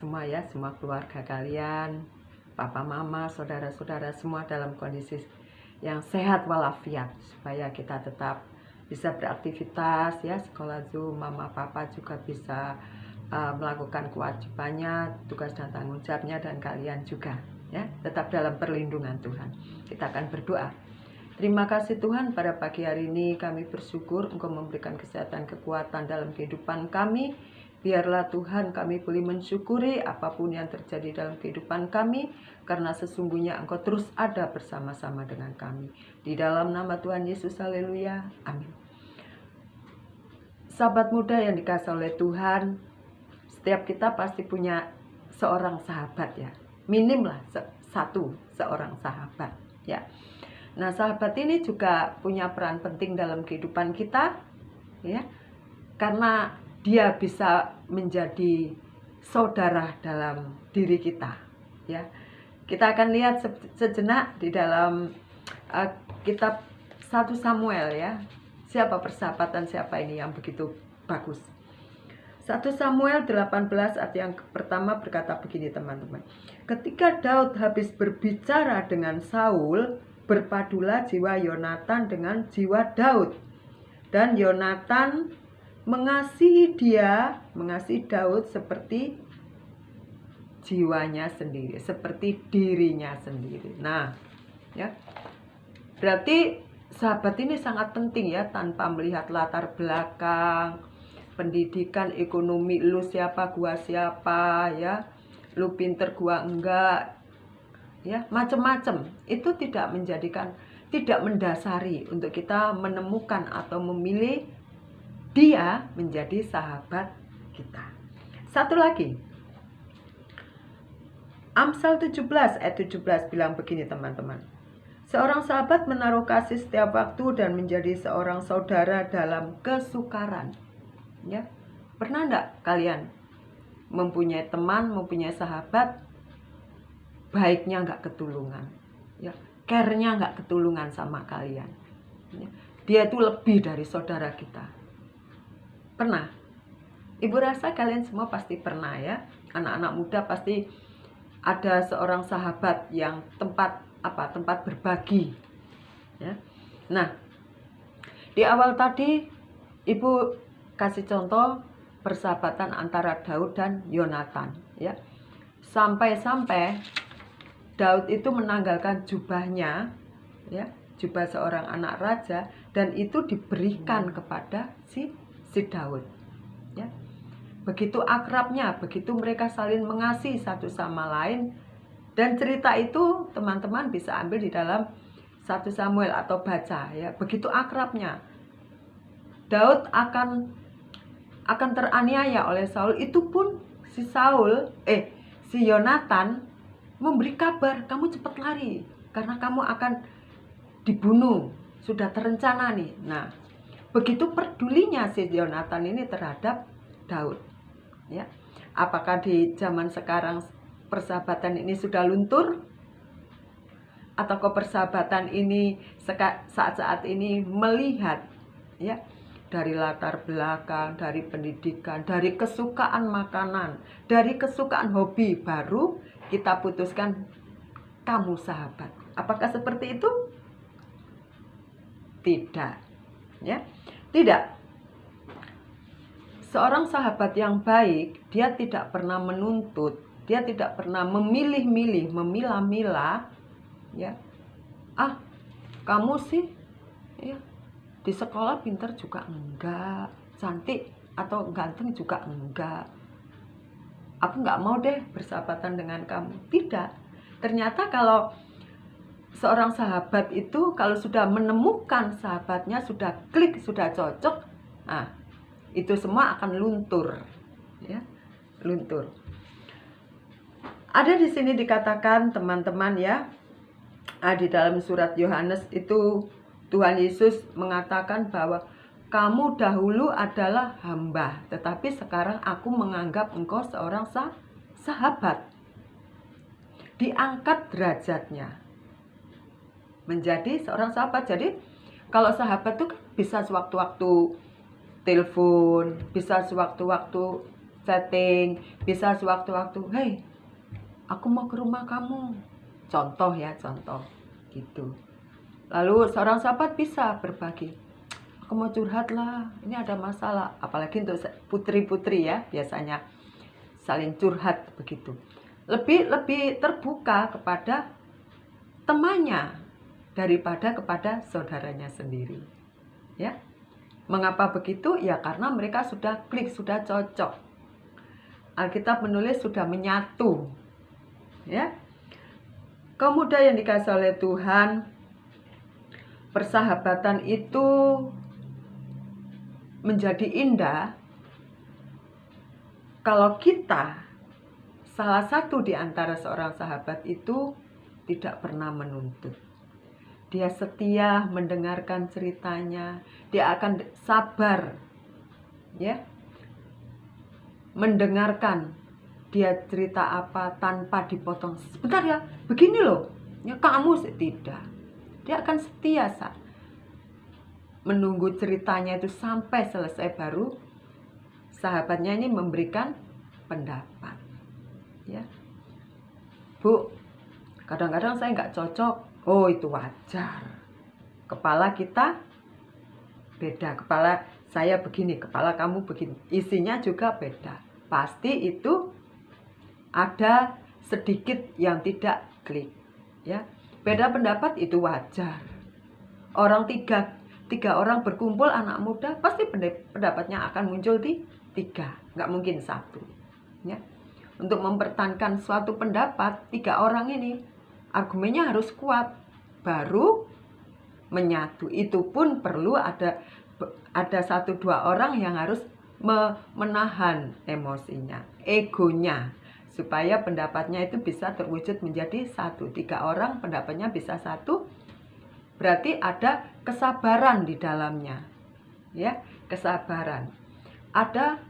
semua ya, semua keluarga kalian, papa, mama, saudara-saudara semua dalam kondisi yang sehat walafiat, supaya kita tetap bisa beraktivitas ya, sekolah Zoom, mama papa juga bisa melakukan kewajibannya, tugas dan tanggung jawabnya, dan kalian juga ya, tetap dalam perlindungan Tuhan. Kita akan berdoa. Terima kasih Tuhan, pada pagi hari ini kami bersyukur Engkau memberikan kesehatan, kekuatan dalam kehidupan kami. Biarlah Tuhan kami boleh mensyukuri apapun yang terjadi dalam kehidupan kami, karena sesungguhnya Engkau terus ada bersama-sama dengan kami. Di dalam nama Tuhan Yesus, haleluya, amin. Sahabat muda yang dikasihi oleh Tuhan, setiap kita pasti punya seorang sahabat ya, minim lah seorang sahabat ya. Nah, sahabat ini juga punya peran penting dalam kehidupan kita ya, karena dia bisa menjadi saudara dalam diri kita ya. Kita akan lihat sejenak di dalam kitab 1 Samuel ya. Siapa persahabatan siapa ini yang begitu bagus. 1 Samuel 18 ayat yang pertama berkata begini teman-teman. Ketika Daud habis berbicara dengan Saul, berpadulah jiwa Yonatan dengan jiwa Daud. Dan Yonatan mengasihi Daud seperti jiwanya sendiri, seperti dirinya sendiri. Nah, ya. Berarti sahabat ini sangat penting ya, tanpa melihat latar belakang, pendidikan, ekonomi, lu siapa, gua siapa ya. Lu pinter, gua enggak. Ya, macam-macam. Itu tidak mendasari untuk kita menemukan atau memilih dia menjadi sahabat kita. Satu lagi, Amsal 17 ayat 17 bilang begini teman-teman. Seorang sahabat menaruh kasih setiap waktu dan menjadi seorang saudara dalam kesukaran. Ya, pernah enggak kalian mempunyai teman, mempunyai sahabat, baiknya enggak ketulungan, ya, care-nya enggak ketulungan sama kalian. Ya, dia itu lebih dari saudara kita. Pernah? Ibu rasa kalian semua pasti pernah ya. Anak-anak muda pasti ada seorang sahabat yang tempat berbagi. Ya. Nah, di awal tadi Ibu kasih contoh persahabatan antara Daud dan Yonatan. Ya. Sampai-sampai Daud itu menanggalkan jubahnya, ya, jubah seorang anak raja, dan itu diberikan kepada si Daud. Ya. Begitu akrabnya, begitu mereka saling mengasihi satu sama lain. Dan cerita itu teman-teman bisa ambil di dalam 1 Samuel atau baca ya. Begitu akrabnya. Daud akan teraniaya oleh Saul. Itu pun si Yonatan memberi kabar, kamu cepat lari karena kamu akan dibunuh, sudah terencana nih. Nah, begitu pedulinya si Yonatan ini terhadap Daud. Ya, apakah di zaman sekarang persahabatan ini sudah luntur? Ataukah persahabatan ini saat-saat ini melihat ya, dari latar belakang, dari pendidikan, dari kesukaan makanan, dari kesukaan hobi, baru kita putuskan kamu sahabat. Apakah seperti itu? Tidak. Ya, tidak. Seorang sahabat yang baik, dia tidak pernah menuntut, dia tidak pernah memilih-milih, memilah-milah, ya. Ah, kamu sih, ya, di sekolah pintar juga enggak, cantik atau ganteng juga enggak. Aku enggak mau deh bersahabatan dengan kamu. Tidak. Ternyata kalau seorang sahabat itu kalau sudah menemukan sahabatnya, sudah klik, sudah cocok, nah, itu semua akan luntur, ya, luntur. Ada di sini dikatakan teman-teman ya, di dalam surat Yohanes itu Tuhan Yesus mengatakan bahwa kamu dahulu adalah hamba, tetapi sekarang aku menganggap engkau seorang sahabat. Diangkat derajatnya menjadi seorang sahabat. Jadi kalau sahabat itu bisa sewaktu-waktu telepon, bisa sewaktu-waktu chatting, bisa sewaktu-waktu, "Hei, aku mau ke rumah kamu." Contoh ya, contoh gitu. Lalu seorang sahabat bisa berbagi, "Aku mau curhat lah, ini ada masalah." Apalagi untuk putri-putri ya, biasanya saling curhat begitu. Lebih terbuka kepada temannya daripada kepada saudaranya sendiri. Ya. Mengapa begitu? Ya karena mereka sudah klik, sudah cocok. Alkitab menulis sudah menyatu. Ya. Kemudian yang dikasih oleh Tuhan, persahabatan itu menjadi indah kalau kita, salah satu di antara seorang sahabat itu tidak pernah menuntut. Dia setia mendengarkan ceritanya, dia akan sabar ya, mendengarkan dia cerita apa tanpa dipotong. "Sebentar ya, begini loh, ya kamu tidak." Dia akan setia menunggu ceritanya itu sampai selesai, baru sahabatnya ini memberikan pendapat. Ya, "Bu, kadang-kadang saya nggak cocok." Oh, itu wajar. Kepala kita beda. Kepala saya begini, kepala kamu begini. Isinya juga beda. Pasti itu ada sedikit yang tidak klik. Ya, beda pendapat itu wajar. Orang tiga orang berkumpul, anak muda, pasti pendapatnya akan muncul di 3, nggak mungkin 1. Ya, untuk mempertahankan suatu pendapat, 3 orang ini argumennya harus kuat, baru menyatu. Itu pun perlu ada 1-2 orang yang harus menahan emosinya, egonya, supaya pendapatnya itu bisa terwujud menjadi 1. 3 orang pendapatnya bisa 1, berarti ada kesabaran di dalamnya. Ya, kesabaran. Ada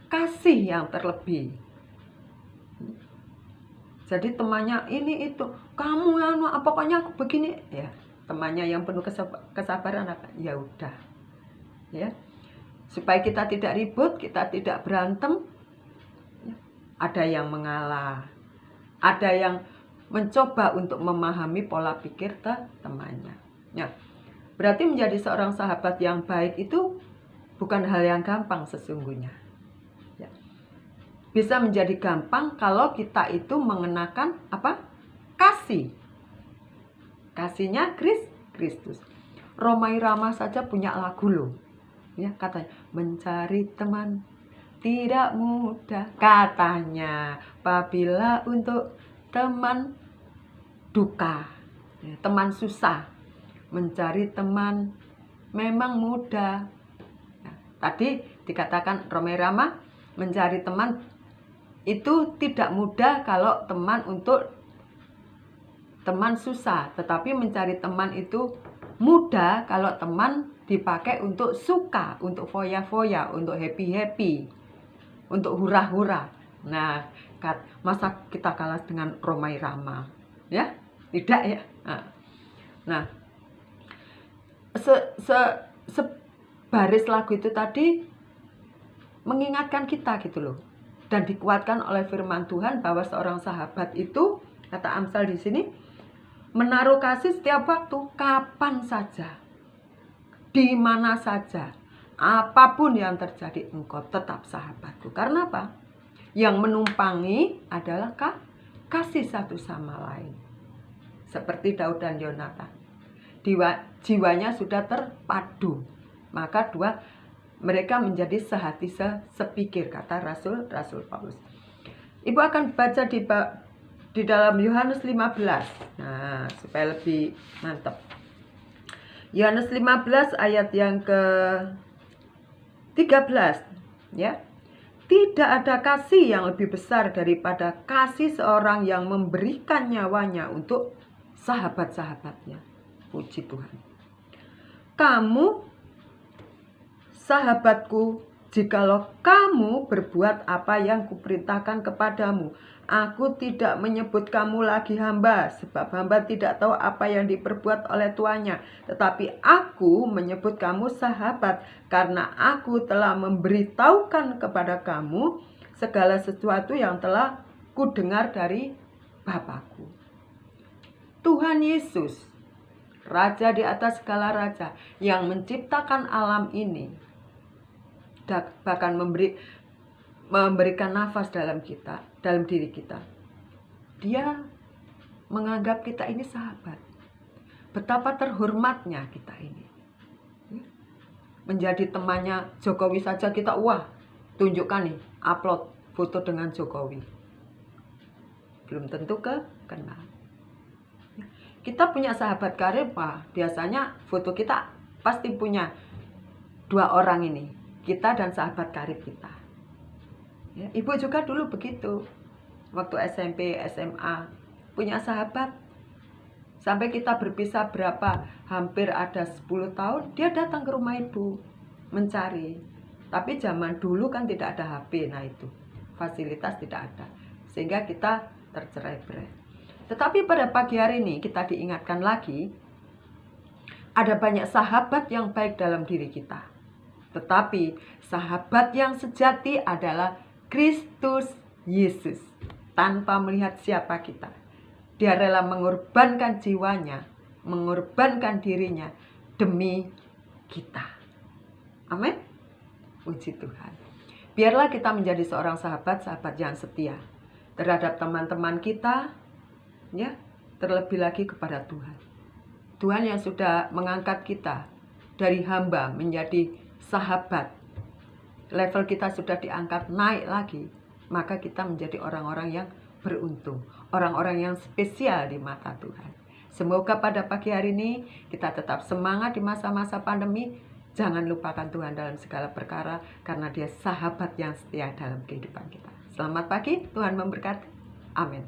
kasih yang terlebih. Jadi temannya ini itu, "Kamu pokoknya aku begini." Ya, temannya yang penuh kesabaran apa? Ya udah. Ya. Supaya kita tidak ribut, kita tidak berantem. Ya. Ada yang mengalah. Ada yang mencoba untuk memahami pola pikir temannya. Ya. Berarti menjadi seorang sahabat yang baik itu bukan hal yang gampang sesungguhnya. Bisa menjadi gampang kalau kita itu mengenakan apa? Kasih. Kasihnya Kristus. Romai Rama saja punya lagu loh. Ya, katanya, "Mencari teman tidak mudah," katanya, "apabila untuk teman duka, ya, teman susah. Mencari teman memang mudah." Nah, tadi dikatakan Romai Rama, mencari teman itu tidak mudah kalau teman susah, tetapi mencari teman itu mudah kalau teman dipakai untuk suka, untuk foya-foya, untuk happy-happy, untuk hura-hura. Nah, masa kita kalah dengan Romai Rama? Ya, tidak ya. Nah, sebaris lagu itu tadi mengingatkan kita gitu loh. Dan dikuatkan oleh firman Tuhan bahwa seorang sahabat itu, kata Amsal di sini, menaruh kasih setiap waktu, kapan saja, di mana saja, apapun yang terjadi, engkau tetap sahabatku. Karena apa? Yang menumpangi adalah kasih satu sama lain. Seperti Daud dan Yonatan. Jiwanya sudah terpadu. Maka mereka menjadi sehati sepikir, kata Rasul Paulus. Ibu akan baca di dalam Yohanes 15. Nah, supaya lebih mantap. Yohanes 15 ayat yang ke-13, ya. Tidak ada kasih yang lebih besar daripada kasih seorang yang memberikan nyawanya untuk sahabat-sahabatnya. Puji Tuhan. Kamu sahabatku Jikalau kamu berbuat apa yang kuperintahkan kepadamu, aku tidak menyebut kamu lagi hamba, sebab hamba tidak tahu apa yang diperbuat oleh tuannya. Tetapi aku menyebut kamu sahabat, karena aku telah memberitahukan kepada kamu segala sesuatu yang telah kudengar dari Bapakku. Tuhan Yesus, Raja di atas segala raja, yang menciptakan alam ini, bahkan memberikan nafas dalam kita, dalam diri kita. Dia menganggap kita ini sahabat. Betapa terhormatnya kita ini. Menjadi temannya Jokowi saja kita, wah, tunjukkan nih, upload foto dengan Jokowi. Belum tentu kenal. Kita punya sahabat karib, biasanya foto kita pasti punya 2 orang ini, kita dan sahabat karib kita. Ya, ibu juga dulu begitu. Waktu SMP, SMA, punya sahabat. Sampai kita berpisah hampir ada 10 tahun, dia datang ke rumah ibu, mencari. Tapi zaman dulu kan tidak ada HP, nah itu, fasilitas tidak ada. Sehingga kita tercerai-berai. Tetapi pada pagi hari ini kita diingatkan lagi, ada banyak sahabat yang baik dalam diri kita. Tetapi sahabat yang sejati adalah Kristus Yesus. Tanpa melihat siapa kita, dia rela mengorbankan jiwanya, mengorbankan dirinya demi kita. Amin. Puji Tuhan. Biarlah kita menjadi seorang sahabat yang setia terhadap teman-teman kita, ya, terlebih lagi kepada Tuhan. Tuhan yang sudah mengangkat kita dari hamba menjadi sahabat. Level kita sudah diangkat naik lagi, maka kita menjadi orang-orang yang beruntung, orang-orang yang spesial di mata Tuhan. Semoga pada pagi hari ini kita tetap semangat di masa-masa pandemi. Jangan lupakan Tuhan dalam segala perkara, karena Dia sahabat yang setia dalam kehidupan kita. Selamat pagi, Tuhan memberkati. Amin.